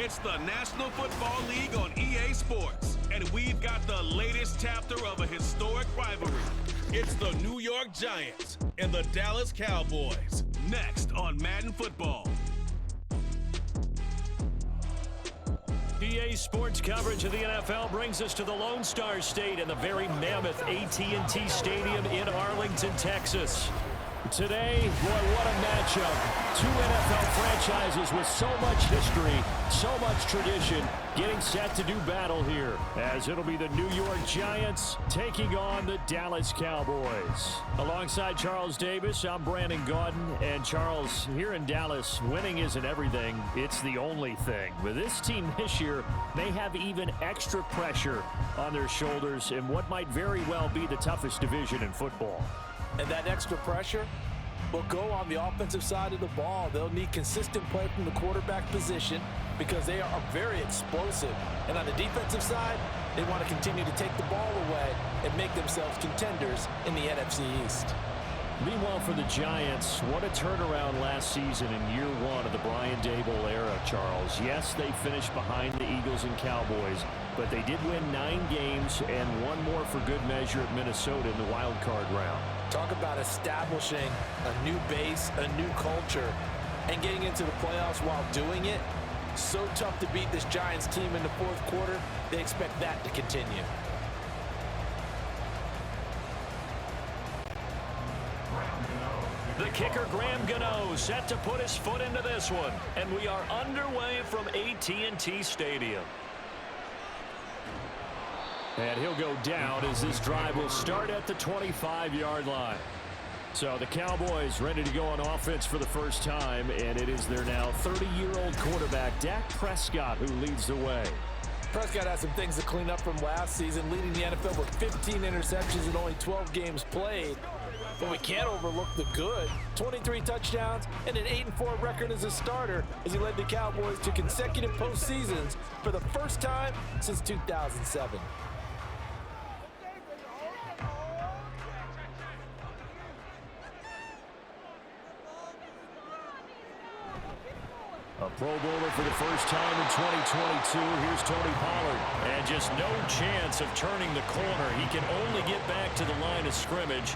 It's the National Football League on EA Sports, and we've got the latest chapter of a historic rivalry. It's the New York Giants and the Dallas Cowboys, next on Madden Football. EA Sports coverage of the NFL brings us to the Lone Star State and the very mammoth AT&T Stadium in Arlington, Texas. Today, boy, what a matchup. Two NFL franchises with so much history, so much tradition, getting set to do battle here, as it'll be the New York Giants taking on the Dallas Cowboys. Alongside Charles Davis, I'm Brandon Gaudin, and Charles, here in Dallas, winning isn't everything, it's the only thing. But this team this year may have even extra pressure on their shoulders in what might very well be the toughest division in football. And that extra pressure will go on the offensive side of the ball. They'll need consistent play from the quarterback position because they are very explosive. And on the defensive side, they want to continue to take the ball away and make themselves contenders in the NFC East. Meanwhile, for the Giants, what a turnaround last season in year one of the Brian Daboll era, Charles. Yes, they finished behind the Eagles and Cowboys, but they did win 9 games and one more for good measure at Minnesota in the wild card round. Talk about establishing a new base, a new culture, and getting into the playoffs while doing it. So tough to beat this Giants team in the fourth quarter. They expect that to continue. The kicker, Graham Gano, set to put his foot into this one. And we are underway from AT&T Stadium. And he'll go down as this drive will start at the 25-yard line. So the Cowboys ready to go on offense for the first time, and it is their now 30-year-old quarterback, Dak Prescott, who leads the way. Prescott has some things to clean up from last season, leading the NFL with 15 interceptions in only 12 games played. But we can't overlook the good. 23 touchdowns and an 8-4 record as a starter as he led the Cowboys to consecutive postseasons for the first time since 2007. A Pro Bowler for the first time in 2022. Here's Tony Pollard. And just no chance of turning the corner. He can only get back to the line of scrimmage.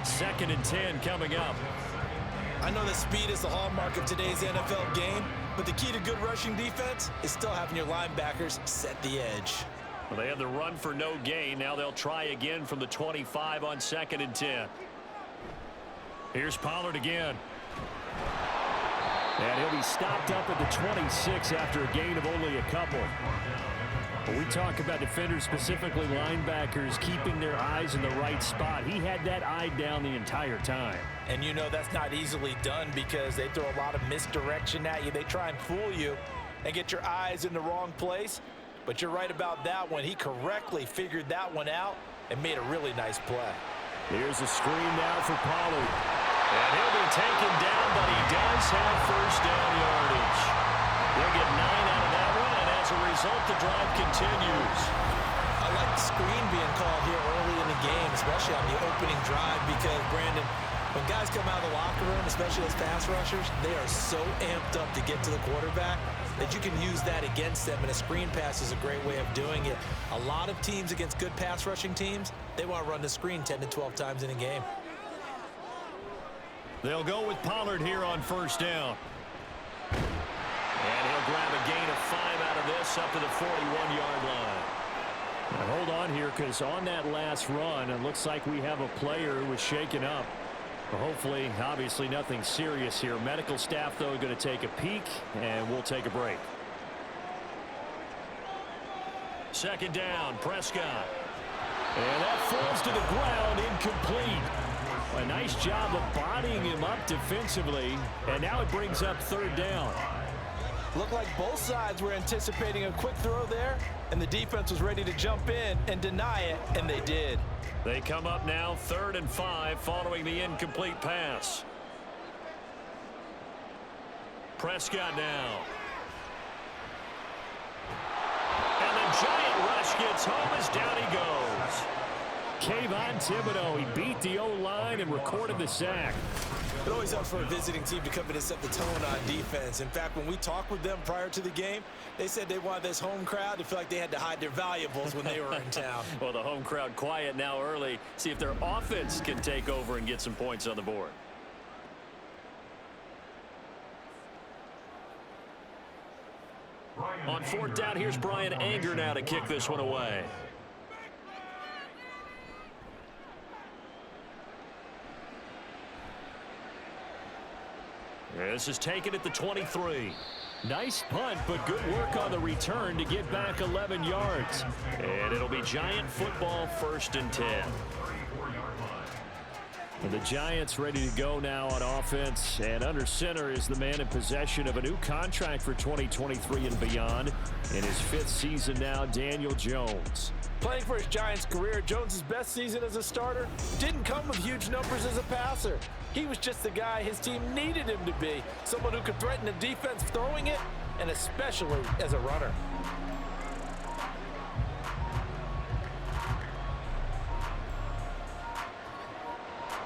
2nd and 10 coming up. I know that speed is the hallmark of today's NFL game, but the key to good rushing defense is still having your linebackers set the edge. Well, they had the run for no gain. Now they'll try again from the 25 on 2nd and 10. Here's Pollard again. And he'll be stopped up at the 26 after a gain of only a couple. When we talk about defenders, specifically linebackers, keeping their eyes in the right spot, he had that eye down the entire time. And you know that's not easily done because they throw a lot of misdirection at you. They try and fool you and get your eyes in the wrong place. But you're right about that one. He correctly figured that one out and made a really nice play. Here's a screen now for Pollard. And he'll be taken down, but he does have first down yardage. They'll get 9 out of that one, and as a result, the drive continues. I like the screen being called here early in the game, especially on the opening drive, because, Brandon, when guys come out of the locker room, especially those pass rushers, they are so amped up to get to the quarterback that you can use that against them, and a screen pass is a great way of doing it. A lot of teams against good pass rushing teams, they want to run the screen 10 to 12 times in a game. They'll go with Pollard here on first down. And he'll grab a gain of 5 out of this up to the 41-yard line. Now hold on here, because on that last run, it looks like we have a player who was shaken up. Well, hopefully, obviously nothing serious here. Medical staff, though, going to take a peek, and we'll take a break. 2nd down, Prescott. And that falls to the ground, incomplete. A nice job of bodying him up defensively, and now it brings up 3rd down. Looked like both sides were anticipating a quick throw there, and the defense was ready to jump in and deny it, and they did. They come up now 3rd and 5 following the incomplete pass. Prescott now. And the giant rush gets home as down he goes. Kayvon Thibodeau, he beat the O-line and recorded the sack. It always helps for a visiting team to come in and set the tone on defense. In fact, when we talked with them prior to the game, they said they wanted this home crowd to feel like they had to hide their valuables when they were in town. Well, the home crowd quiet now early. See if their offense can take over and get some points on the board. On fourth down, here's Brian Anger now to kick this one away. This is taken at the 23. Nice punt, but good work on the return to get back 11 yards. And it'll be Giant football, 1st and 10. And the Giants ready to go now on offense, and under center is the man in possession of a new contract for 2023 and beyond. In his 5th season now, Daniel Jones. Playing for his Giants career, Jones' best season as a starter didn't come with huge numbers as a passer. He was just the guy his team needed him to be, someone who could threaten the defense throwing it, and especially as a runner.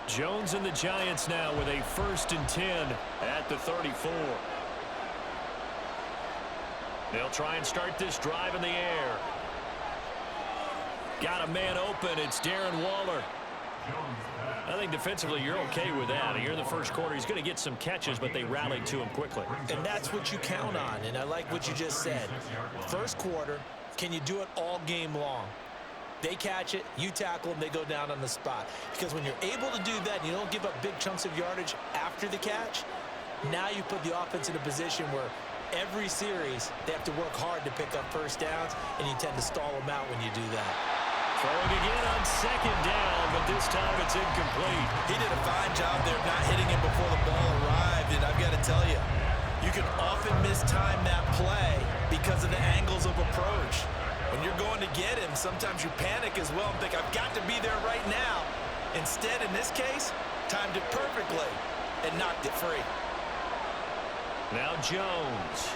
Jones and the Giants now with a 1st and 10 at the 34. They'll try and start this drive in the air. Got a man open. It's Darren Waller. I think defensively you're okay with that. Here in the first quarter, he's going to get some catches, but they rallied to him quickly. And that's what you count on, and I like what you just said. First quarter, can you do it all game long? They catch it, you tackle them, they go down on the spot. Because when you're able to do that and you don't give up big chunks of yardage after the catch, now you put the offense in a position where every series they have to work hard to pick up first downs, and you tend to stall them out when you do that. Throwing again on 2nd down, but this time it's incomplete. He did a fine job there of not hitting him before the ball arrived, and I've got to tell you, you can often mistime that play because of the angles of approach. When you're going to get him, sometimes you panic as well and think, I've got to be there right now. Instead, in this case, timed it perfectly and knocked it free. Now Jones.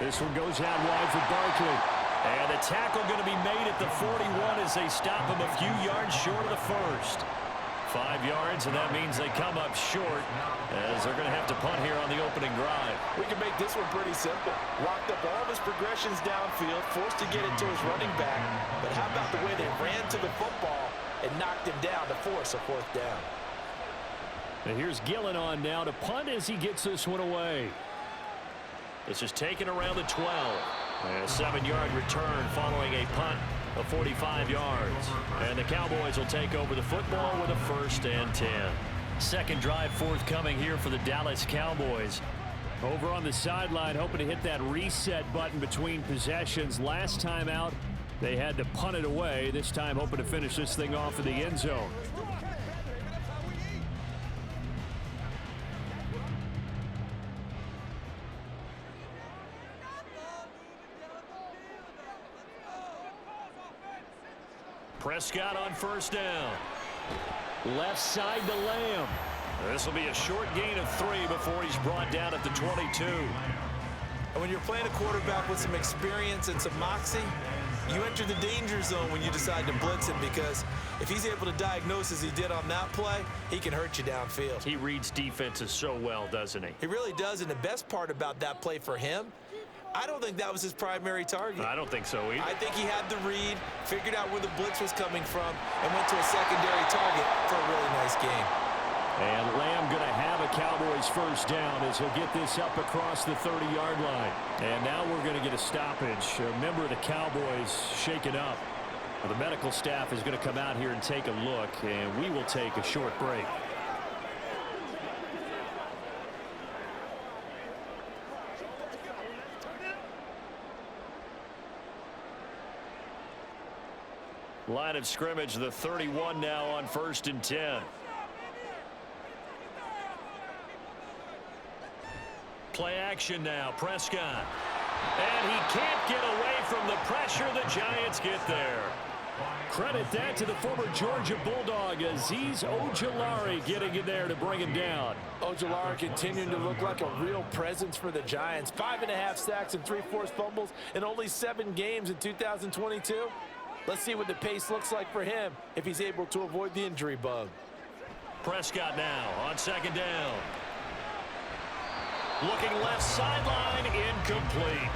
This one goes out wide for Barkley. And the tackle going to be made at the 41 as they stop him a few yards short of the first. 5 yards, and that means they come up short as they're going to have to punt here on the opening drive. We can make this one pretty simple. Locked up all of his progressions downfield, forced to get it to his running back. But how about the way they ran to the football and knocked him down to force a 4th down? And here's Gillen on now to punt as he gets this one away. This is taken around the 12. And a 7-yard return following a punt of 45 yards. And the Cowboys will take over the football with a 1st and 10. Second drive forthcoming here for the Dallas Cowboys. Over on the sideline, hoping to hit that reset button between possessions. Last time out, they had to punt it away. This time, hoping to finish this thing off in the end zone. Prescott on 1st down. Left side to Lamb. This will be a short gain of 3 before he's brought down at the 22. And when you're playing a quarterback with some experience and some moxie, you enter the danger zone when you decide to blitz him, because if he's able to diagnose as he did on that play, he can hurt you downfield. He reads defenses so well, doesn't he? He really does, and the best part about that play for him, I don't think that was his primary target. I don't think so either. I think he had the read, figured out where the blitz was coming from, and went to a secondary target for a really nice game. And Lamb going to have a Cowboys 1st down as he'll get this up across the 30-yard line. And now we're going to get a stoppage. A member of the Cowboys shaken up. The medical staff is going to come out here and take a look, and we will take a short break. Line of scrimmage, the 31 now on 1st and 10. Play action now, Prescott. And he can't get away from the pressure. The Giants get there. Credit that to the former Georgia Bulldog, Azeez Ojulari getting in there to bring him down. Ojulari continuing to look like a real presence for the Giants. 5.5 sacks and 3 forced fumbles in only 7 games in 2022. Let's see what the pace looks like for him if he's able to avoid the injury bug. Prescott now on second down. Looking left sideline, incomplete.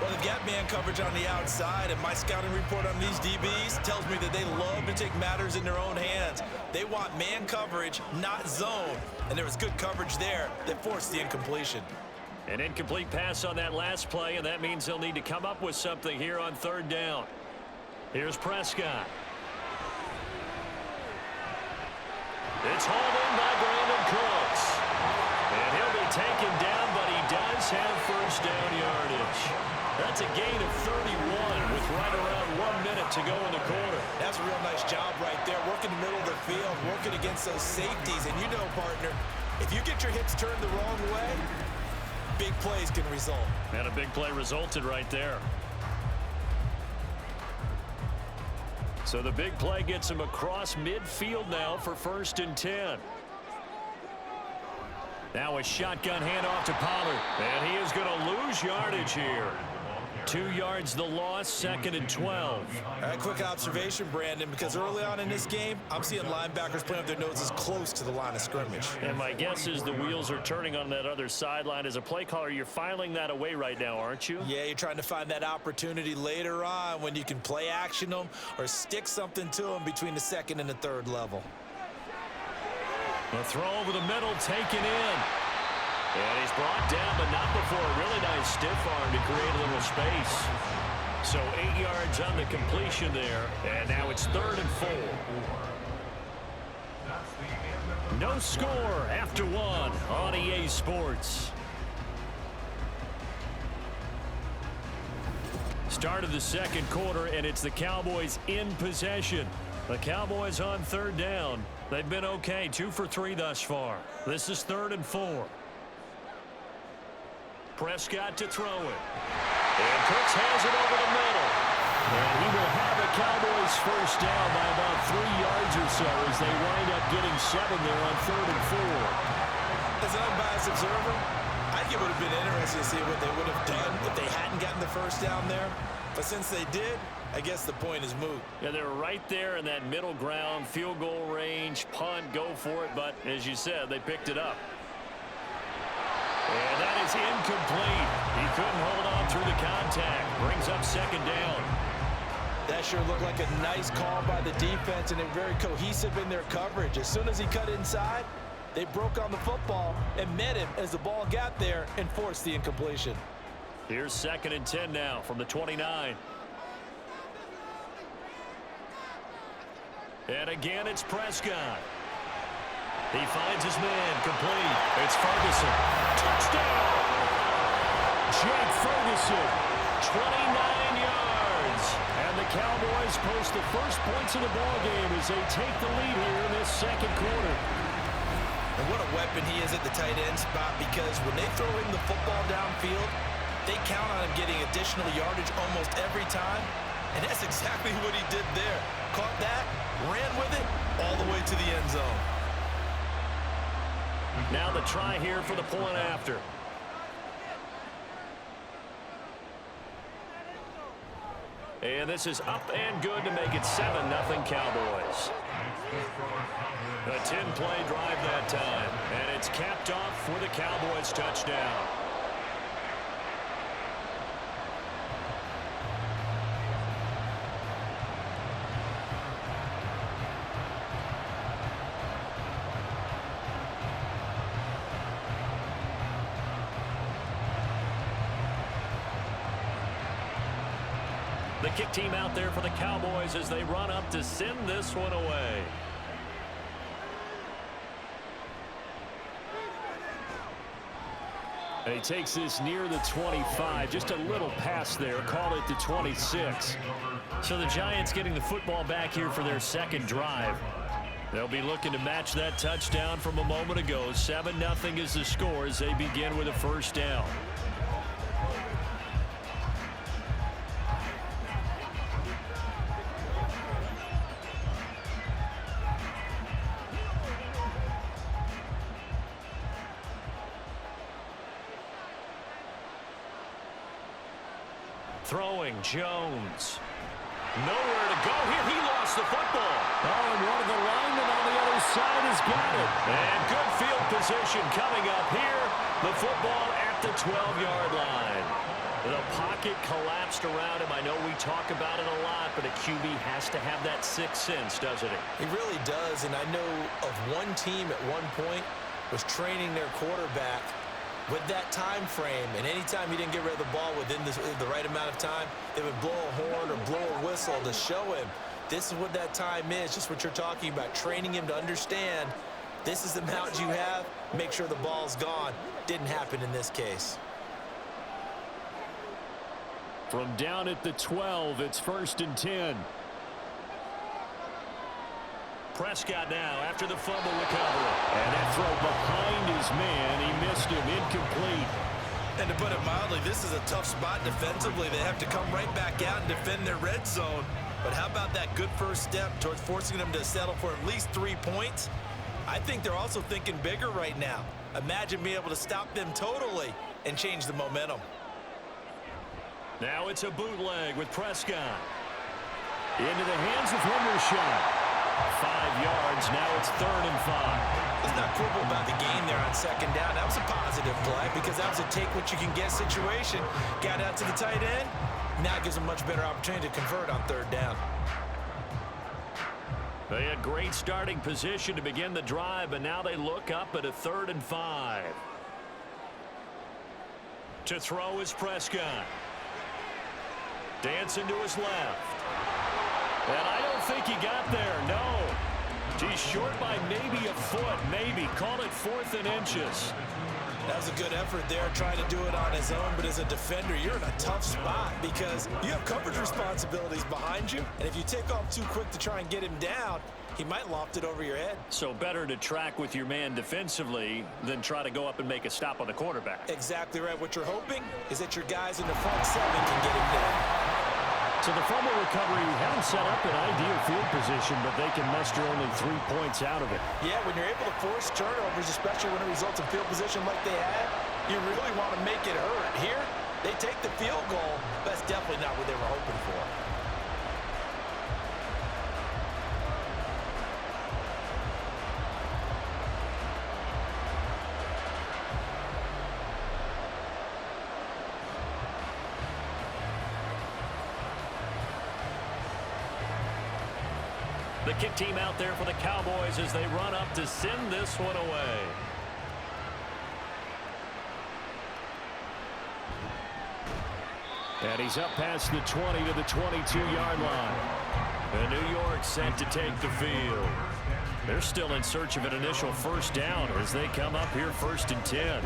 Well, they've got man coverage on the outside, and my scouting report on these DBs tells me that they love to take matters in their own hands. They want man coverage, not zone. And there was good coverage there that forced the incompletion. An incomplete pass on that last play, and that means they'll need to come up with something here on third down. Here's Prescott. It's hauled in by Brandon Cooks. And he'll be taken down, but he does have first down yardage. That's a gain of 31 with right around 1 minute to go in the quarter. That's a real nice job right there, working the middle of the field, working against those safeties. And you know, partner, if you get your hips turned the wrong way, big plays can result. And a big play resulted right there. So the big play gets him across midfield now for 1st and 10. Now a shotgun handoff to Pollard. And he is going to lose yardage here. 2 yards the loss, 2nd and 12. All right, quick observation, Brandon, because early on in this game, I'm seeing linebackers playing up their noses close to the line of scrimmage. And my guess is the wheels are turning on that other sideline. As a play caller, you're filing that away right now, aren't you? Yeah, you're trying to find that opportunity later on when you can play action them or stick something to them between the 2nd and the 3rd level. A throw over the middle, taken in. And he's brought down, but not before a really nice stiff arm to create a little space. So 8 yards on the completion there, and now it's 3rd and 4. No score after 1 on EA Sports. Start of the 2nd quarter, and it's the Cowboys in possession. The Cowboys on 3rd down. They've been okay, 2 for 3 thus far. This is 3rd and 4. Prescott to throw it. And Cooks has it over the middle. And he will have the Cowboys first down by about 3 yards or so as they wind up getting 7 there on 3rd and 4. As an unbiased observer, I think it would have been interesting to see what they would have done if they hadn't gotten the first down there. But since they did, I guess the point is moot. Yeah, they were right there in that middle ground, field goal range, punt, go for it. But as you said, they picked it up. And that is incomplete. He couldn't hold on through the contact. Brings up 2nd down. That sure looked like a nice call by the defense, and they're very cohesive in their coverage. As soon as he cut inside, they broke on the football and met him as the ball got there and forced the incompletion. Here's 2nd and 10 now from the 29. And again, it's Prescott. He finds his man, complete. It's Ferguson. Touchdown! Jake Ferguson, 29 yards. And the Cowboys post the first points of the ballgame as they take the lead here in this 2nd quarter. And what a weapon he is at the tight end spot, because when they throw him the football downfield, they count on him getting additional yardage almost every time. And that's exactly what he did there. Caught that, ran with it, all the way to the end zone. Now the try here for the point after. And this is up and good to make it 7-0 Cowboys. A 10-play drive that time. And it's capped off for the Cowboys touchdown. The kick team out there for the Cowboys as they run up to send this one away. And he takes this near the 25, just a little pass there, call it the 26. So the Giants getting the football back here for their 2nd drive. They'll be looking to match that touchdown from a moment ago. 7-0 is the score as they begin with a first down. Throwing, Jones. Nowhere to go here. He lost the football. Oh, and one of the linemen on the other side is He's got it. And good field position coming up here. The football at the 12-yard line. The pocket collapsed around him. I know we talk about it a lot, but a QB has to have that sixth sense, doesn't it? He really does, and I know of one team at one point was training their quarterback with that time frame, and anytime he didn't get rid of the ball within the right amount of time, they would blow a horn or blow a whistle to show him this is what that time is, just what you're talking about, training him to understand this is the amount you have, make sure the ball's gone. Didn't happen in this case. From down at the 12, it's 1st and 10. Prescott now after the fumble recovery. And that throw behind his man. He missed him, incomplete. And to put it mildly, this is a tough spot defensively. They have to come right back out and defend their red zone. But how about that good first step towards forcing them to settle for at least 3 points? I think they're also thinking bigger right now. Imagine being able to stop them totally and change the momentum. Now it's a bootleg with Prescott. Into the hands of Hendershot. 5 yards. Now it's 3rd and 5. Let's not quibble about the game there on 2nd down. That was a positive play because that was a take-what-you-can-get situation. Got out to the tight end. Now it gives them a much better opportunity to convert on 3rd down. They had great starting position to begin the drive, but now they look up at a 3rd and 5. To throw is Prescott. Dancing to his left. And I don't think he got there, no. He's short by maybe a foot, maybe. Call it 4th and inches. That was a good effort there, trying to do it on his own. But as a defender, you're in a tough spot because you have coverage responsibilities behind you. And if you take off too quick to try and get him down, he might loft it over your head. So better to track with your man defensively than try to go up and make a stop on the quarterback. Exactly right. What you're hoping is that your guys in the front 7 can get him down. So the fumble recovery hadn't set up an ideal field position, but they can muster only 3 points out of it. Yeah, when you're able to force turnovers, especially when it results in field position like they had, you really want to make it hurt. Here, they take the field goal. That's definitely not what they were hoping for. The kick team out there for the Cowboys as they run up to send this one away. And he's up past the 20 to the 22-yard line. And New York set to take the field. They're still in search of an initial 1st down as they come up here 1st and 10.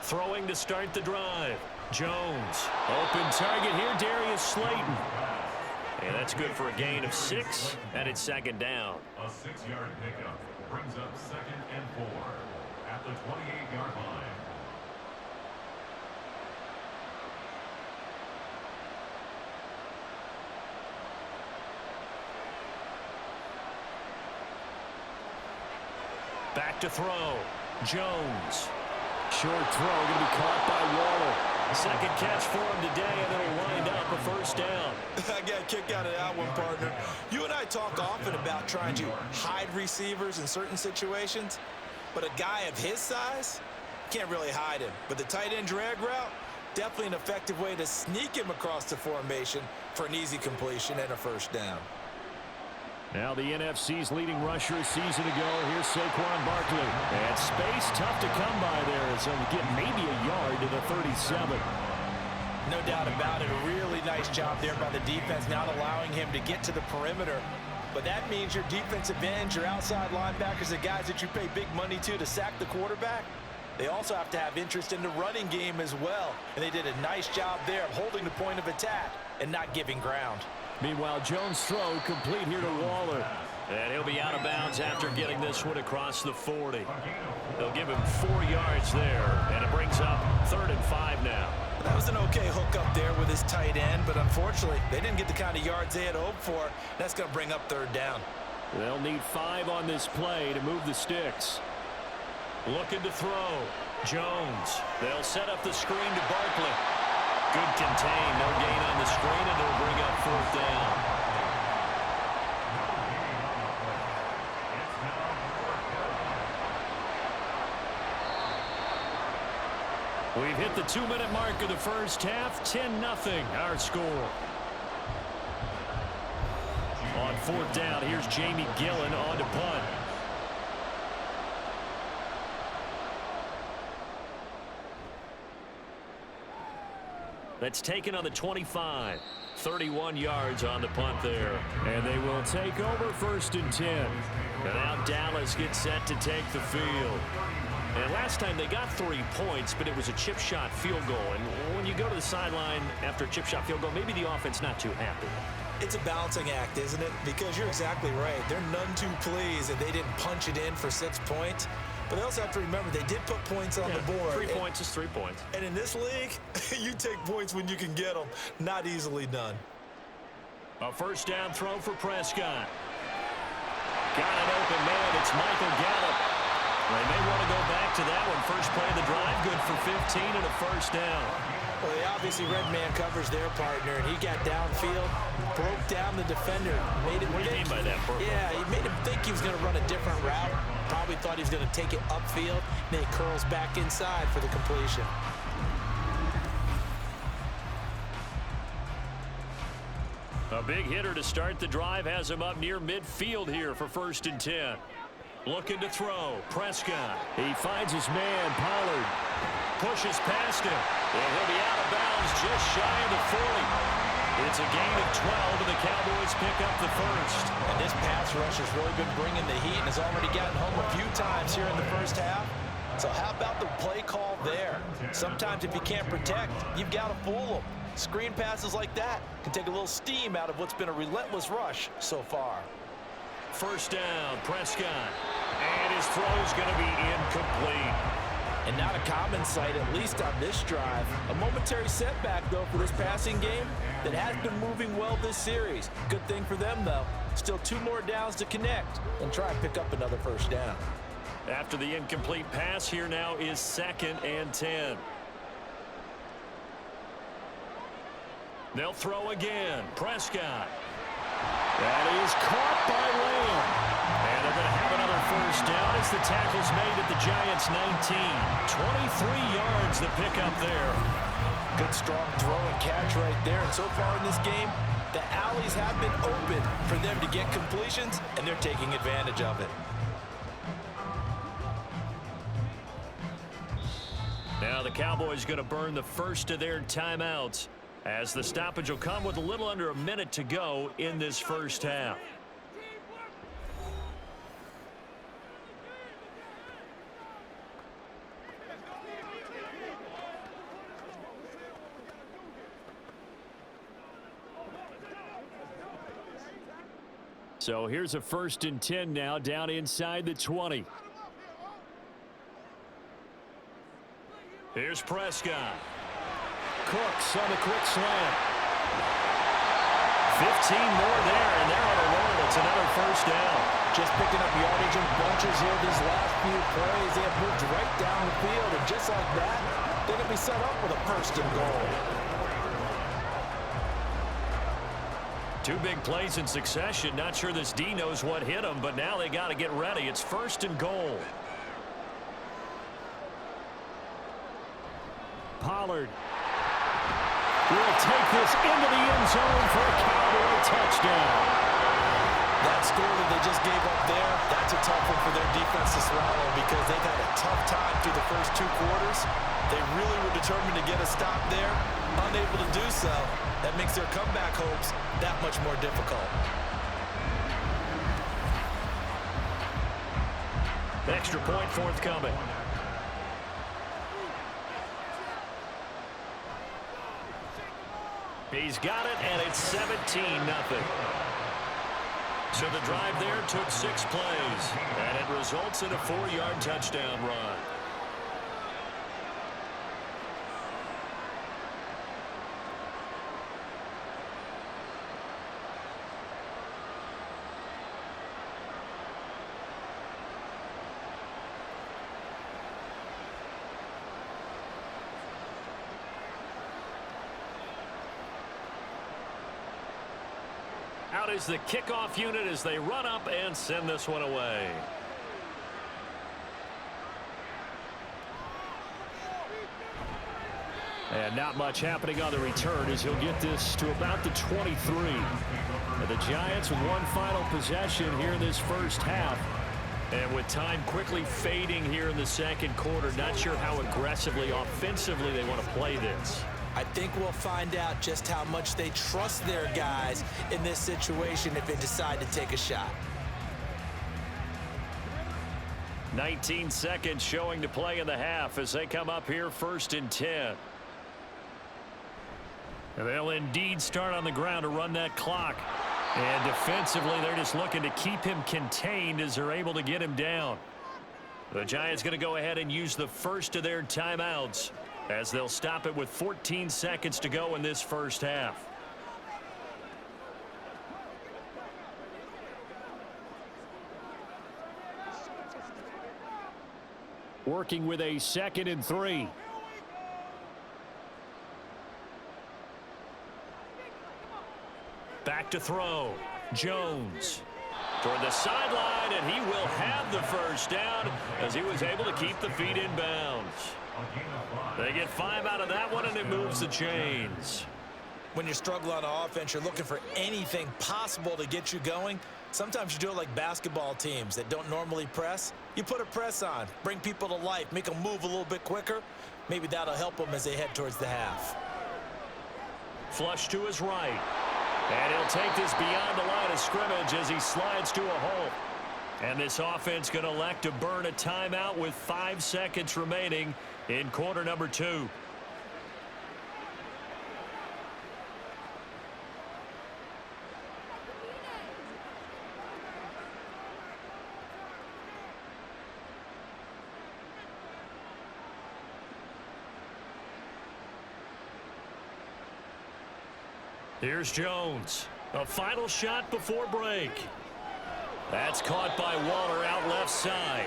Throwing to start the drive. Jones. Open target here, Darius Slayton. And that's good for a gain of 6, and it's 2nd down. A 6-yard pickup brings up 2nd and 4 at the 28-yard line. Back to throw. Jones. Short throw going to be caught by Waller. 2nd catch for him today, and it'll wind up a 1st down. I got a kick out of that one, partner. You and I talk often about trying to hide receivers in certain situations, but a guy of his size can't really hide him. But the tight end drag route, definitely an effective way to sneak him across the formation for an easy completion and a 1st down. Now the NFC's leading rusher a season ago. Here's Saquon Barkley. And space tough to come by there. So we get maybe a yard to the 37. No doubt about it. A really nice job there by the defense, not allowing him to get to the perimeter. But that means your defensive ends, your outside linebackers, the guys that you pay big money to sack the quarterback, they also have to have interest in the running game as well. And they did a nice job there of holding the point of attack and not giving ground. Meanwhile, Jones' throw complete here to Waller. And he'll be out of bounds after getting this one across the 40. They'll give him 4 yards there, and it brings up 3rd and 5 now. That was an okay hook up there with his tight end, but unfortunately, they didn't get the kind of yards they had hoped for. That's going to bring up 3rd down. They'll need 5 on this play to move the sticks. Looking to throw. Jones. They'll set up the screen to Barkley. Good contain. No gain on the screen, and it'll bring up 4th down. We've hit the 2-minute mark of the first half. 10-0 our score. On 4th down, here's Jamie Gillen on to punt. That's taken on the 25. 31 yards on the punt there. And they will take over 1st and 10. And now Dallas gets set to take the field. And last time they got 3 points, but it was a chip shot field goal. And when you go to the sideline after a chip shot field goal, maybe the offense not too happy. It's a balancing act, isn't it? Because you're exactly right. They're none too pleased that they didn't punch it in for 6 points. But they also have to remember they did put points on the board. 3 points is 3 points. And in this league, you take points when you can get them. Not easily done. A 1st down throw for Prescott. Got an open man. It's Michael Gallup. They may want to go back to that one. First play of the drive, good for 15 and a 1st down. Well, they obviously red man covers their partner, and he got downfield, broke down the defender. Made him what do you mean by that, Burko? Yeah, he made him think he was going to run a different route. Probably thought he was going to take it upfield, and then he curls back inside for the completion. A big hitter to start the drive has him up near midfield here for 1st and 10. Looking to throw. Prescott. He finds his man, Pollard. Pushes past him. And he'll be out of bounds just shy of the 40. It's a gain of 12, and the Cowboys pick up the 1st. And this pass rush has really been bringing the heat and has already gotten home a few times here in the first half. So how about the play call there? Sometimes if you can't protect, you've got to fool them. Screen passes like that can take a little steam out of what's been a relentless rush so far. 1st down, Prescott. And his throw's going to be incomplete. And not a common sight, at least on this drive. A momentary setback, though, for this passing game that has been moving well this series. Good thing for them, though. Still 2 more downs to connect and try and pick up another 1st down. After the incomplete pass, here now is 2nd and 10. They'll throw again. Prescott. That is caught by Lamb. And they're going to have another 1st down as the tackle's made at the Giants' 19. 23 yards the pickup there. Good strong throw and catch right there. And so far in this game, the alleys have been open for them to get completions, and they're taking advantage of it. Now the Cowboys going to burn the first of their timeouts, as the stoppage will come with a little under a minute to go in this first half. So here's a 1st and 10 now down inside the 20. Here's Prescott. Cooks on the quick slant. 15 more there, and they're on a roll. It's another 1st down. Just picking up yardage in bunches here these last few plays. They have moved right down the field, and just like that, they're going to be set up with a 1st and goal. 2 big plays in succession. Not sure this D knows what hit him, but now they got to get ready. It's 1st and goal. Pollard will take this into the end zone for a Cowboy touchdown. That score that they just gave up there, that's a tough one for their defense to swallow because they've had a tough time through the first 2 quarters. They really were determined to get a stop there. Unable to do so, that makes their comeback hopes that much more difficult. Extra point forthcoming. He's got it, and it's 17-0. So the drive there took 6 plays, and it results in a 4-yard touchdown run. Out is the kickoff unit as they run up and send this one away. And not much happening on the return as he'll get this to about the 23. And the Giants with one final possession here in this first half. And with time quickly fading here in the second quarter, not sure how aggressively, offensively they want to play this. I think we'll find out just how much they trust their guys in this situation if they decide to take a shot. 19 seconds showing to play in the half as they come up here 1st and 10. And they'll indeed start on the ground to run that clock. And defensively, they're just looking to keep him contained as they're able to get him down. The Giants going to go ahead and use the first of their timeouts as they'll stop it with 14 seconds to go in this first half. Working with a 2nd and 3. Back to throw. Jones toward the sideline, and he will have the first down as he was able to keep the feet in bounds. They get 5 out of that one, and it moves the chains. When you're struggling on offense, you're looking for anything possible to get you going. Sometimes you do it like basketball teams that don't normally press. You put a press on, bring people to life, make them move a little bit quicker. Maybe that'll help them as they head towards the half. Flush to his right. And he'll take this beyond the line of scrimmage as he slides to a halt. And this offense going to elect to burn a timeout with 5 seconds remaining in quarter number 2. Here's Jones. A final shot before break. That's caught by Waller out left side.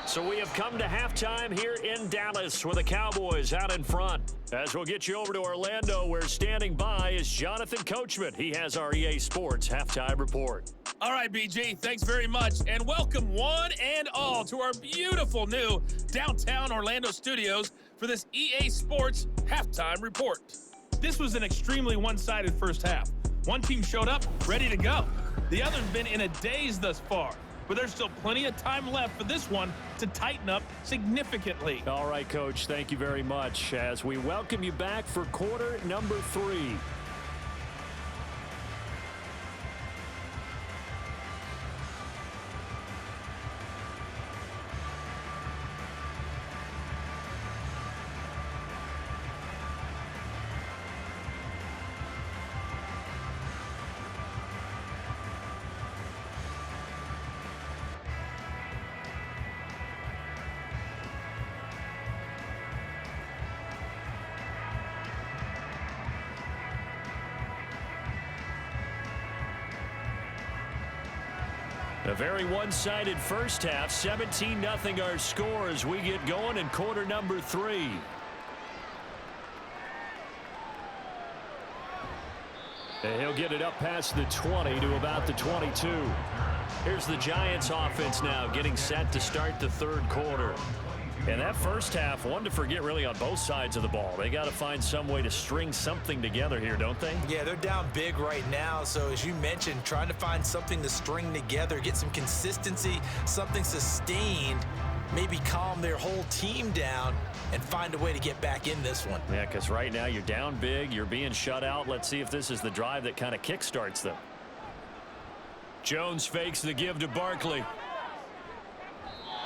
So we have come to halftime here in Dallas with the Cowboys out in front. As we'll get you over to Orlando, where standing by is Jonathan Coachman. He has our EA Sports halftime report. All right, BG, thanks very much, and welcome one and all to our beautiful new downtown Orlando studios for this EA Sports halftime report. This was an extremely one-sided first half. One team showed up, ready to go. The other's been in a daze thus far, but there's still plenty of time left for this one to tighten up significantly. All right, Coach, thank you very much as we welcome you back for quarter number 3. A very one-sided first half, 17-0 our score as we get going in quarter number 3. And he'll get it up past the 20 to about the 22. Here's the Giants offense now getting set to start the third quarter. And that first half, one to forget really on both sides of the ball. They got to find some way to string something together here, don't they? Yeah, they're down big right now. So as you mentioned, trying to find something to string together, get some consistency, something sustained, maybe calm their whole team down and find a way to get back in this one. Yeah, because right now you're down big, you're being shut out. Let's see if this is the drive that kind of kickstarts them. Jones fakes the give to Barkley.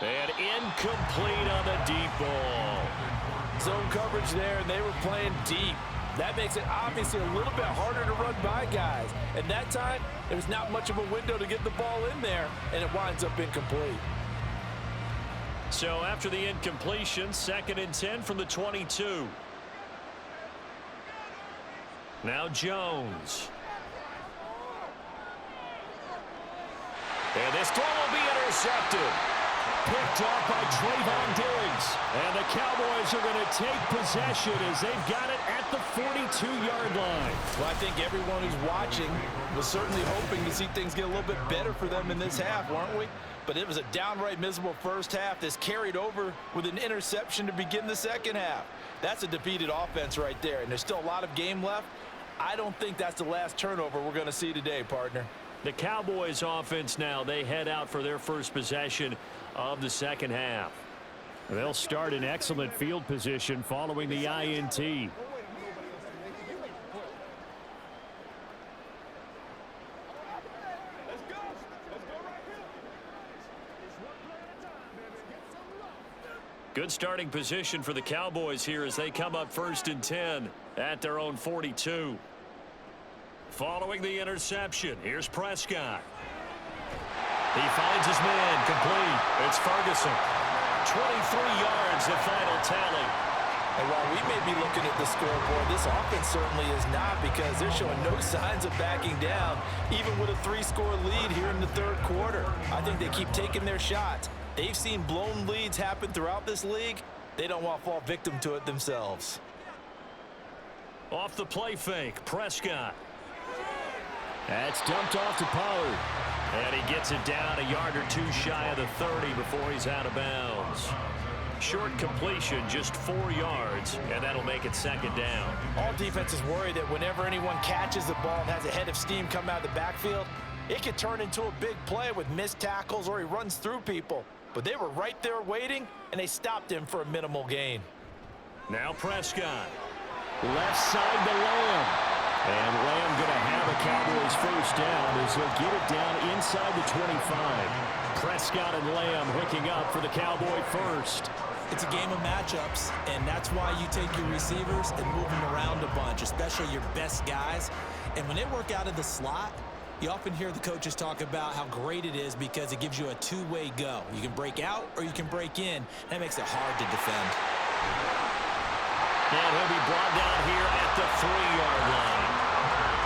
And incomplete on the deep ball. Zone coverage there, and they were playing deep. That makes it obviously a little bit harder to run by guys. And that time, there was not much of a window to get the ball in there, and it winds up incomplete. So after the incompletion, 2nd and 10 from the 22. Now Jones. And this throw will be intercepted. picked off by Trayvon Diggs. And the Cowboys are going to take possession as they've got it at the 42-yard line. Well, I think everyone who's watching was certainly hoping to see things get a little bit better for them in this half, weren't we? But it was a downright miserable first half that's carried over with an interception to begin the second half. That's a defeated offense right there, and there's still a lot of game left. I don't think that's the last turnover we're going to see today, partner. The Cowboys offense now, they head out for their first possession of the second half. They'll start in excellent field position following the INT. Good starting position for the Cowboys here as they come up 1st and 10 at their own 42. Following the interception, here's Prescott. He finds his man, complete. It's Ferguson. 23 yards, the final tally. And while we may be looking at the scoreboard, this offense certainly is not, because they're showing no signs of backing down, even with a 3-score lead here in the third quarter. I think they keep taking their shots. They've seen blown leads happen throughout this league. They don't want to fall victim to it themselves. Off the play fake, Prescott. That's dumped off to Pollard. And he gets it down a yard or two shy of the 30 before he's out of bounds. Short completion, just 4 yards, and that'll make it second down. All defenses worry that whenever anyone catches the ball and has a head of steam come out of the backfield, it could turn into a big play with missed tackles or he runs through people. But they were right there waiting, and they stopped him for a minimal gain. Now Prescott. Left side to Lamb. And Lamb going to have a Cowboys first down as he'll get it down inside the 25. Prescott and Lamb hooking up for the Cowboy first. It's a game of matchups, and that's why you take your receivers and move them around a bunch, especially your best guys. And when they work out of the slot, you often hear the coaches talk about how great it is because it gives you a two-way go. You can break out or you can break in. That makes it hard to defend. And he'll be brought down here at the 3-yard line.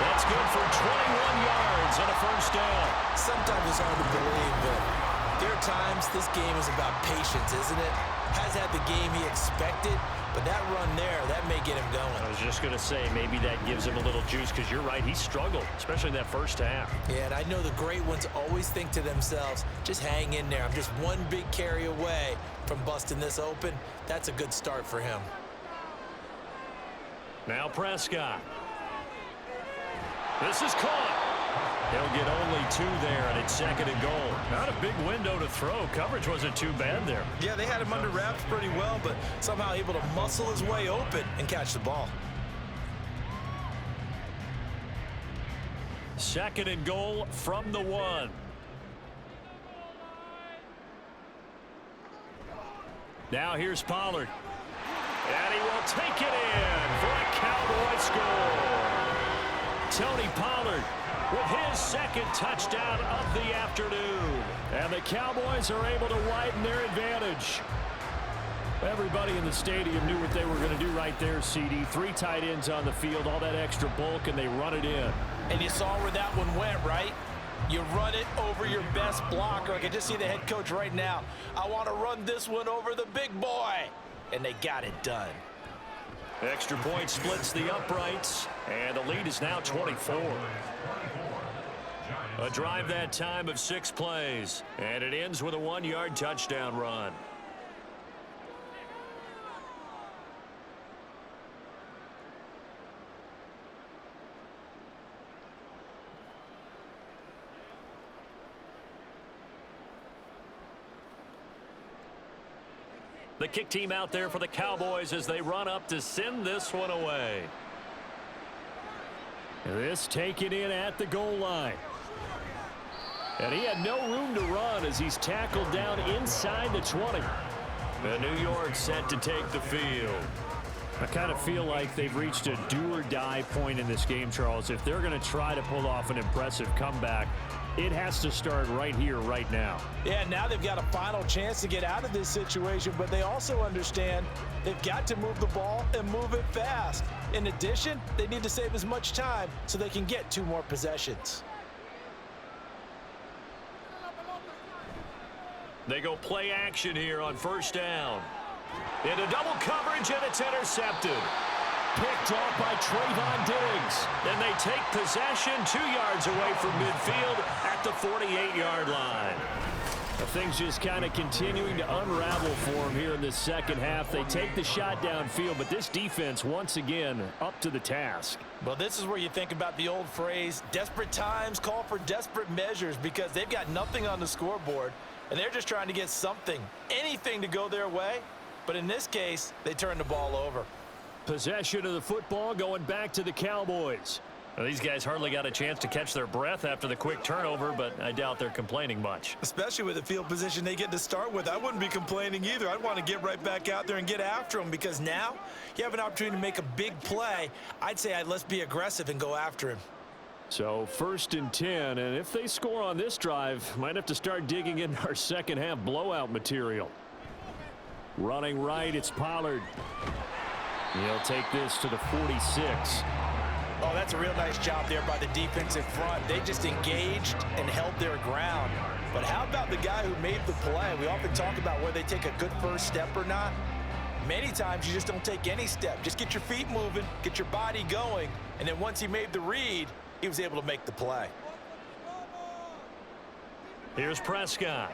That's good for 21 yards and a first down. Sometimes it's hard to believe, but there are times this game is about patience, isn't it? Has had the game he expected, but that run there, that may get him going. I was just going to say, maybe that gives him a little juice, because you're right, he struggled, especially in that first half. Yeah, and I know the great ones always think to themselves, just hang in there. I'm just one big carry away from busting this open. That's a good start for him. Now Prescott. This is caught. He'll get only 2 there, and it's 2nd and goal. Not a big window to throw. Coverage wasn't too bad there. Yeah, they had him under wraps pretty well, but somehow able to muscle his way open and catch the ball. 2nd and goal from the 1. Now here's Pollard. And he will take it in for a Cowboy score. Tony Pollard with his 2nd touchdown of the afternoon. And the Cowboys are able to widen their advantage. Everybody in the stadium knew what they were going to do right there, CD. 3 tight ends on the field, all that extra bulk, and they run it in. And you saw where that one went, right? You run it over your best blocker. I can just see the head coach right now. I want to run this one over the big boy. And they got it done. Extra point splits the uprights, and the lead is now 24. A drive that time of 6 plays, and it ends with a 1-yard touchdown run. The kick team out there for the Cowboys as they run up to send this one away. This taken in at the goal line. And he had no room to run as he's tackled down inside the 20. And New York set to take the field. I kind of feel like they've reached a do-or-die point in this game, Charles. If they're going to try to pull off an impressive comeback, it has to start right here, right now. Yeah, now they've got a final chance to get out of this situation, but they also understand they've got to move the ball and move it fast. In addition, they need to save as much time so they can get 2 more possessions. They go play action here on first down. Into double coverage, and it's intercepted. Picked off by Trayvon Diggs. Then they take possession 2 yards away from midfield at the 48-yard line. Things just kind of continuing to unravel for them here in this second half. They take the shot downfield, but this defense, once again, up to the task. Well, this is where you think about the old phrase, desperate times call for desperate measures, because they've got nothing on the scoreboard, and they're just trying to get something, anything to go their way. But in this case, they turn the ball over. Possession of the football going back to the Cowboys. Well, these guys hardly got a chance to catch their breath after the quick turnover, but I doubt they're complaining much. Especially with the field position they get to start with. I wouldn't be complaining either. I'd want to get right back out there and get after them, because now you have an opportunity to make a big play. I'd say let's be aggressive and go after him. So 1st and 10, and if they score on this drive, might have to start digging in our second half blowout material. Running right, it's Pollard. He'll take this to the 46. Oh, that's a real nice job there by the defensive front. They just engaged and held their ground. But how about the guy who made the play? We often talk about whether they take a good first step or not. Many times you just don't take any step. Just get your feet moving, get your body going, and then once he made the read, he was able to make the play. Here's Prescott.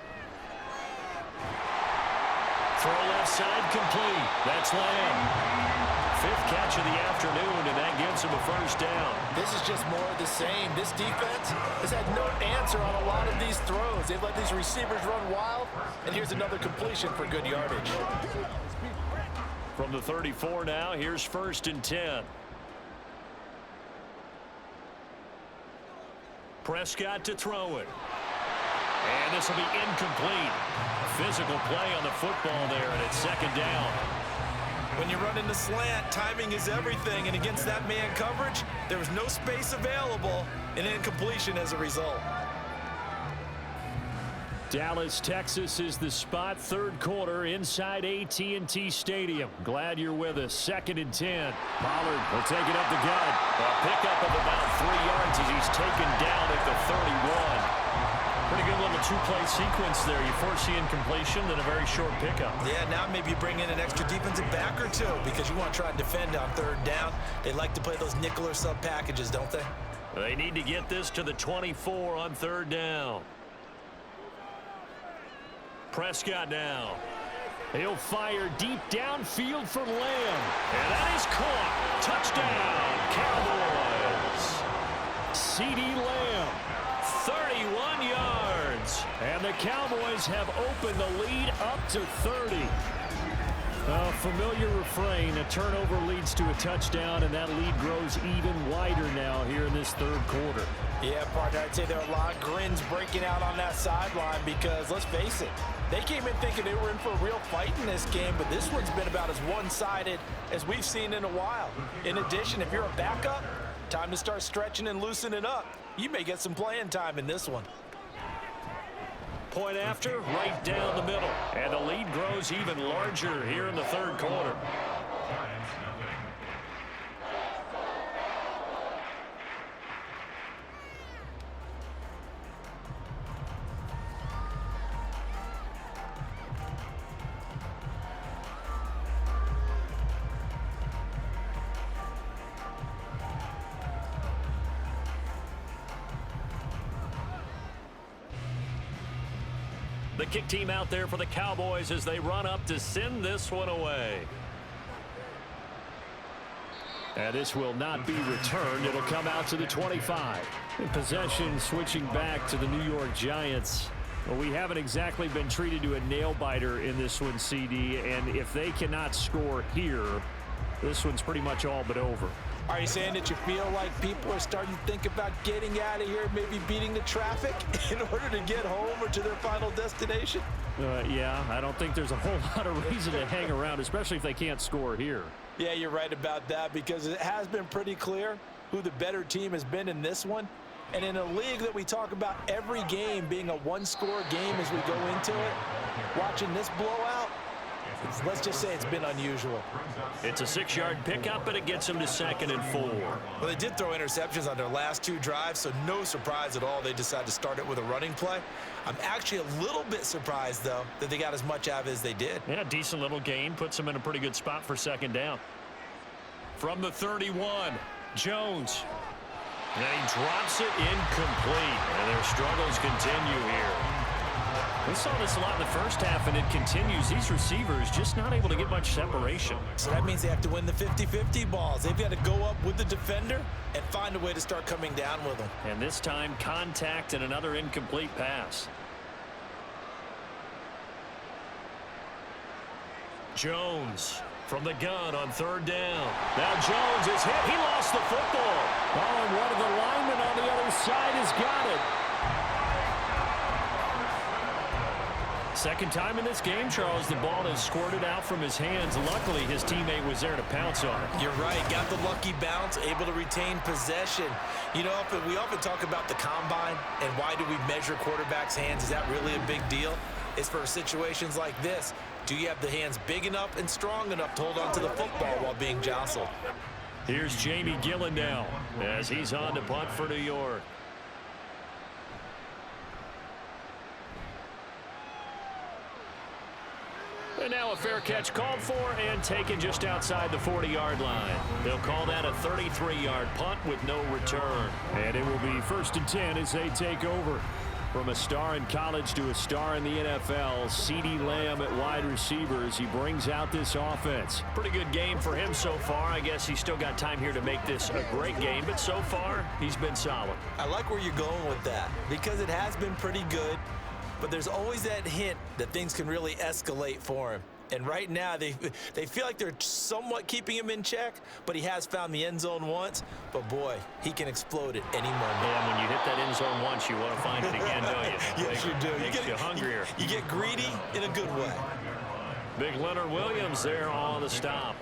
Throw left side complete. That's Lamb. 5th catch of the afternoon, and that gives him a first down. This is just more of the same. This defense has had no answer on a lot of these throws. They've let these receivers run wild, and here's another completion for good yardage. From the 34 now, here's 1st and 10. Prescott to throw it. And this will be incomplete. A physical play on the football there, and it's 2nd down. When you run in the slant, timing is everything, and against that man coverage, there was no space available, and incompletion as a result. Dallas, Texas is the spot, 3rd quarter inside AT&T Stadium. Glad you're with us. 2nd and 10. Pollard will take it up the gut. A pickup of about 3 yards as he's taken down at the 31. Pretty good little 2-play sequence there. You force the incompletion, then a very short pickup. Yeah, now maybe you bring in an extra defensive back or two, because you want to try and defend on 3rd down. They like to play those nickel or sub packages, don't they? They need to get this to the 24 on 3rd down. Prescott now. He'll fire deep downfield for Lamb. And that is caught. Touchdown, Cowboys. CeeDee Lamb. 31 yards. And the Cowboys have opened the lead up to 30. A familiar refrain. A turnover leads to a touchdown, and that lead grows even wider now here in this 3rd quarter. Yeah, partner, I'd say there are a lot of grins breaking out on that sideline, because, let's face it, they came in thinking they were in for a real fight in this game, but this one's been about as one-sided as we've seen in a while. In addition, if you're a backup, time to start stretching and loosening up. You may get some playing time in this one. Point after, right down the middle. And the lead grows even larger here in the 3rd quarter. The kick team out there for the Cowboys as they run up to send this one away. And this will not be returned. It'll come out to the 25. In possession switching back to the New York Giants. Well, we haven't exactly been treated to a nail-biter in this one, CD. And if they cannot score here, this one's pretty much all but over. Are you saying that you feel like people are starting to think about getting out of here, maybe beating the traffic in order to get home or to their final destination? Yeah, I don't think there's a whole lot of reason to hang around, especially if they can't score here. Yeah, you're right about that, because it has been pretty clear who the better team has been in this one. And in a league that we talk about every game being a one-score game as we go into it, watching this blowout, let's just say it's been unusual. It's a 6-yard pickup, and it gets him to 2nd and 4. Well, they did throw interceptions on their last 2 drives, so no surprise at all they decided to start it with a running play. I'm actually a little bit surprised, though, that they got as much out of it as they did. Yeah, decent little gain. Puts them in a pretty good spot for 2nd down. From the 31, Jones. And he drops it incomplete. And their struggles continue here. We saw this a lot in the first half, and it continues. These receivers just not able to get much separation. So that means they have to win the 50-50 balls. They've got to go up with the defender and find a way to start coming down with them. And this time, contact and another incomplete pass. Jones from the gun on 3rd down. Now Jones is hit. He lost the football. Oh, and one of the linemen on the other side has got it. Second time in this game, Charles, the ball has squirted out from his hands. Luckily, his teammate was there to pounce on it. You're right. Got the lucky bounce, able to retain possession. You know, we often talk about the combine and why do we measure quarterbacks' hands. Is that really a big deal? It's for situations like this. Do you have the hands big enough and strong enough to hold on to the football while being jostled? Here's Jamie Gillen now as he's on to punt for New York. And now a fair catch called for and taken just outside the 40-yard line. They'll call that a 33-yard punt with no return. And it will be 1st and 10 as they take over. From a star in college to a star in the NFL, CeeDee Lamb at wide receiver as he brings out this offense. Pretty good game for him so far. I guess he's still got time here to make this a great game, but so far, he's been solid. I like where you're going with that because it has been pretty good, but there's always that hint that things can really escalate for him. And right now, they feel like they're somewhat keeping him in check, but he has found the end zone once. But, boy, he can explode at any moment. Yeah, when you hit that end zone once, you want to find it again, don't you? Yes, you do. Makes you hungrier. You get greedy in a good way. Big Leonard Williams there on the stop.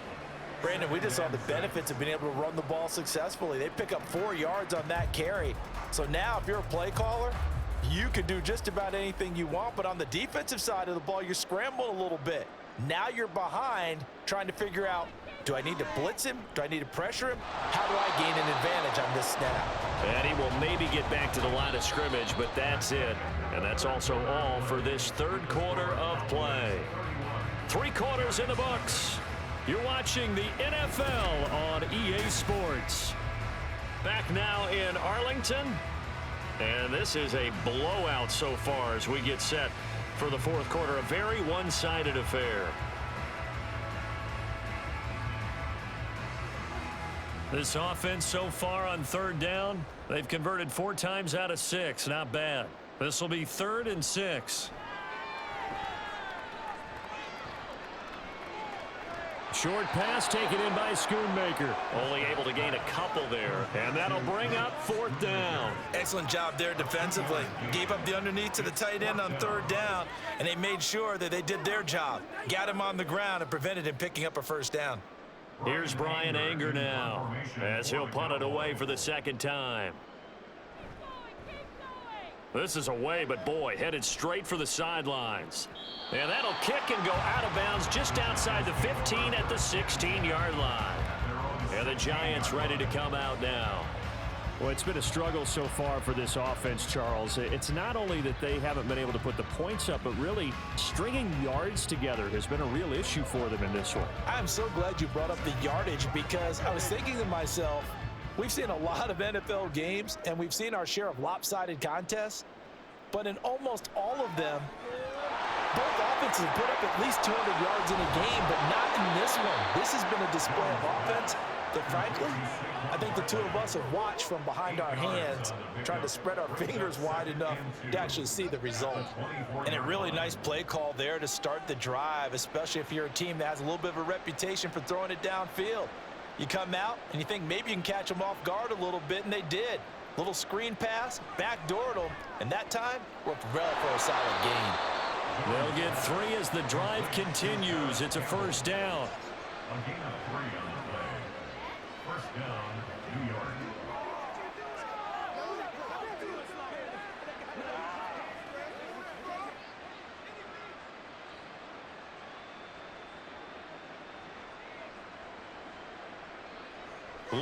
Brandon, we just saw the benefits of being able to run the ball successfully. They pick up 4 yards on that carry. So now, if you're a play caller, you can do just about anything you want. But on the defensive side of the ball, you're scrambling a little bit. Now you're behind trying to figure out, do I need to blitz him? Do I need to pressure him? How do I gain an advantage on this snap? And he will maybe get back to the line of scrimmage, but that's it. And that's also all for this 3rd quarter of play. 3 quarters in the books. You're watching the NFL on EA Sports. Back now in Arlington. And this is a blowout so far as we get set for the 4th quarter, a very one-sided affair. This offense so far on 3rd down, they've converted 4 times out of 6. Not bad. This will be 3rd and 6. Short pass taken in by Schoonmaker. Only able to gain a couple there. And that'll bring up 4th down. Excellent job there defensively. Gave up the underneath to the tight end on 3rd down, and they made sure that they did their job. Got him on the ground and prevented him picking up a 1st down. Here's Brian Anger now as he'll punt it away for the 2nd time. This is away, but boy, headed straight for the sidelines. And that'll kick and go out of bounds just outside the 15 at the 16-yard line. And the Giants ready to come out now. Well, it's been a struggle so far for this offense, Charles. It's not only that they haven't been able to put the points up, but really stringing yards together has been a real issue for them in this one. I'm so glad you brought up the yardage because I was thinking to myself, we've seen a lot of NFL games, and we've seen our share of lopsided contests, but in almost all of them, both offenses have put up at least 200 yards in a game, but not in this one. This has been a display of offense that, frankly, I think the two of us have watched from behind our hands, trying to spread our fingers wide enough to actually see the result. And a really nice play call there to start the drive, especially if you're a team that has a little bit of a reputation for throwing it downfield. You come out and you think maybe you can catch them off guard a little bit, and they did. Little screen pass, backdoored them, and that time worked well for a solid gain. They'll get 3 as the drive continues. It's a 1st down. A gain of 3 on the play. 1st down, New York.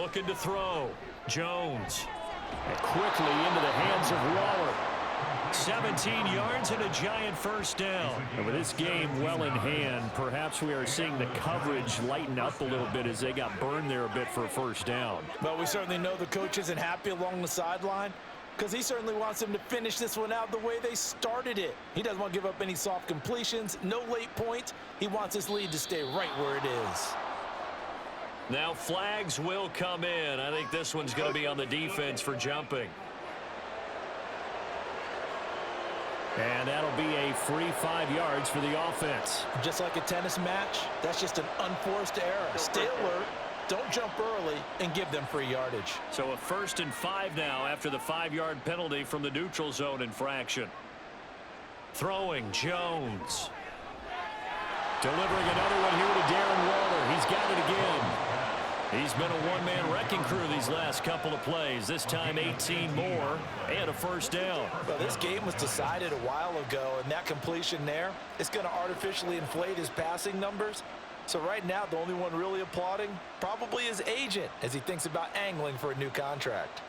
Looking to throw. Jones. And quickly into the hands of Waller. 17 yards and a giant first down. And with this game well in hand, perhaps we are seeing the coverage lighten up a little bit as they got burned there a bit for a first down. Well, we certainly know the coach isn't happy along the sideline because he certainly wants them to finish this one out the way they started it. He doesn't want to give up any soft completions, no late points. He wants his lead to stay right where it is. Now flags will come in. I think this one's going to be on the defense for jumping. And that'll be a free 5 yards for the offense. Just like a tennis match, that's just an unforced error. Stay alert, don't jump early, and give them free yardage. So a 1st and 5 now after the 5-yard penalty from the neutral zone infraction. Throwing, Jones. Delivering another one here to Darren Waller. He's got it again. He's been a one-man wrecking crew these last couple of plays. This time 18 more and a first down. Well, this game was decided a while ago, and that completion there is going to artificially inflate his passing numbers. So right now, the only one really applauding probably his agent as he thinks about angling for a new contract.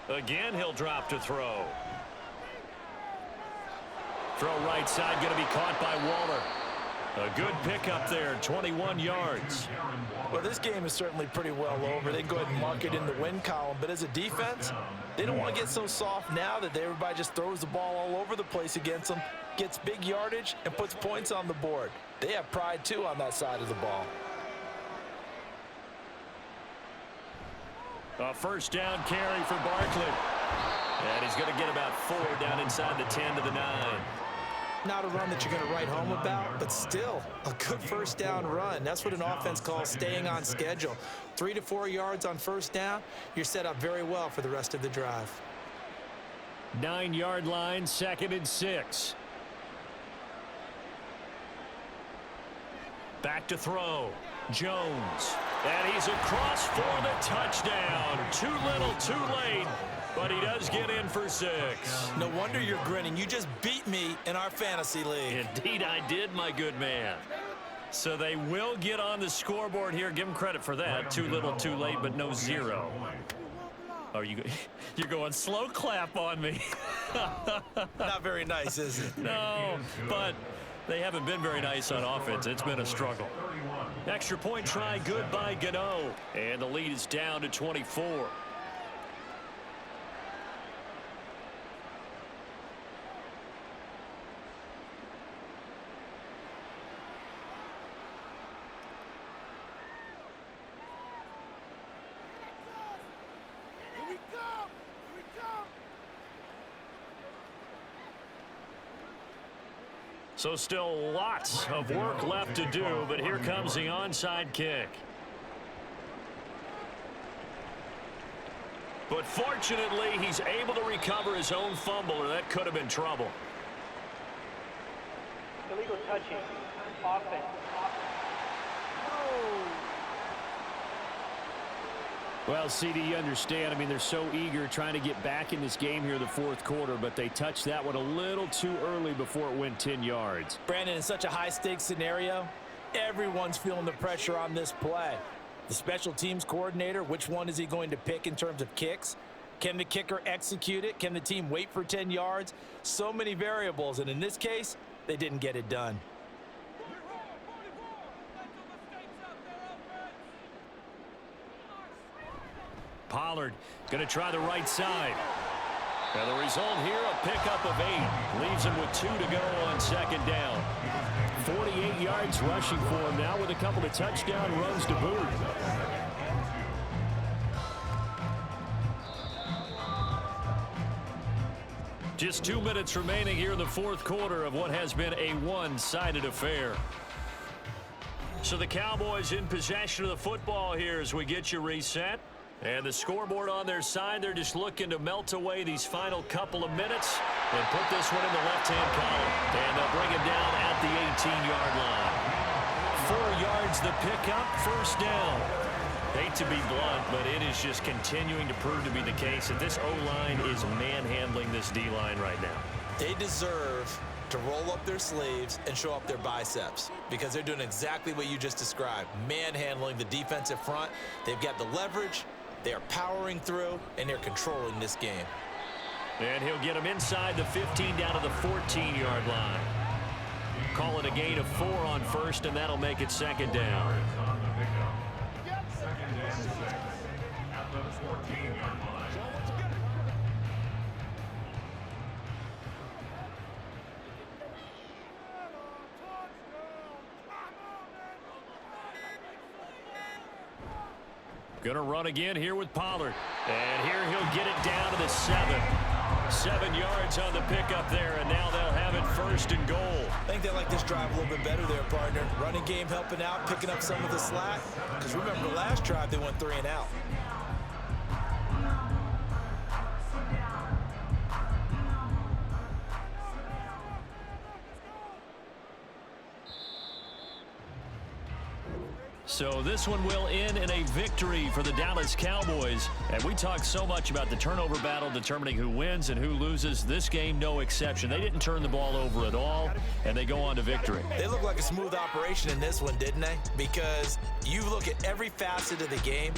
Again, he'll drop to throw. Throw right side, going to be caught by Waller. A good pickup there, 21 yards. Well, this game is certainly pretty well over. They can go ahead and mark it in the win column. But as a defense, they don't want to get so soft now that everybody just throws the ball all over the place against them, gets big yardage, and puts points on the board. They have pride, too, on that side of the ball. A first down carry for Barkley. And he's going to get about 4 down inside the 10 to the 9. Not a run that you're going to write home about, but still a good first down run. That's what an offense calls staying on schedule. 3 to 4 yards on first down, you're set up very well for the rest of the drive. 9-yard line, 2nd and 6. Back to throw. Jones. And he's across for the touchdown. Too little, too late. But he does get in for 6. No wonder you're grinning. You just beat me in our fantasy league. Indeed I did, my good man. So they will get on the scoreboard here. Give them credit for that. Too little, too late, but no 0. Oh, you're going slow clap on me. Not very nice, is it? No, but they haven't been very nice on offense. It's been a struggle. Extra point try, good by Gano. And the lead is down to 24. So still lots of work left to do, but here comes the onside kick. But fortunately, he's able to recover his own fumble, or that could have been trouble. Illegal touching. Offense. Well, CD, you understand. I mean, they're so eager trying to get back in this game here in the 4th quarter, but they touched that one a little too early before it went 10 yards. Brandon, in such a high-stakes scenario, everyone's feeling the pressure on this play. The special teams coordinator, which one is he going to pick in terms of kicks? Can the kicker execute it? Can the team wait for 10 yards? So many variables, and in this case, they didn't get it done. Pollard going to try the right side. And the result here, a pickup of 8. Leaves him with 2 to go on 2nd down. 48 yards rushing for him now with a couple of touchdown runs to boot. Just 2 minutes remaining here in the 4th quarter of what has been a one-sided affair. So the Cowboys in possession of the football here as we get you reset. And the scoreboard on their side, they're just looking to melt away these final couple of minutes and put this one in the left-hand column. And they'll bring it down at the 18-yard line. 4 yards the pickup, first down. Hate to be blunt, but it is just continuing to prove to be the case that this O-line is manhandling this D-line right now. They deserve to roll up their sleeves and show up their biceps because they're doing exactly what you just described, manhandling the defensive front. They've got the leverage, they're powering through, and they're controlling this game. And he'll get him inside the 15 down to the 14-yard line. Call it a gain of 4 on first, and that'll make it second down. On the pickup. Second and 6 at the 14-yard line. Going to run again here with Pollard. And here he'll get it down to the 7. 7 yards on the pickup there, and now they'll have it first and goal. I think they like this drive a little bit better there, partner. Running game helping out, picking up some of the slack. Because remember, the last drive, they went 3 and out. So this one will end in a victory for the Dallas Cowboys. And we talk so much about the turnover battle determining who wins and who loses. This game, no exception. They didn't turn the ball over at all, and they go on to victory. They look like a smooth operation in this one, didn't they? Because you look at every facet of the game,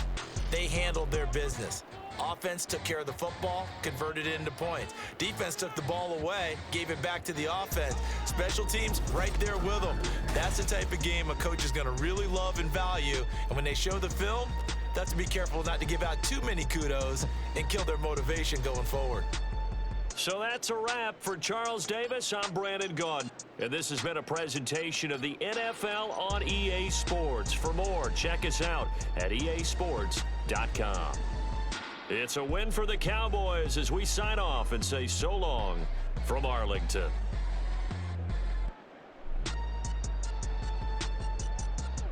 they handled their business. Offense took care of the football, converted it into points. Defense took the ball away, gave it back to the offense. Special teams right there with them. That's the type of game a coach is going to really love and value. And when they show the film, that's to be careful not to give out too many kudos and kill their motivation going forward. So that's a wrap for Charles Davis. I'm Brandon Gaudin. And this has been a presentation of the NFL on EA Sports. For more, check us out at easports.com. It's a win for the Cowboys as we sign off and say so long from Arlington.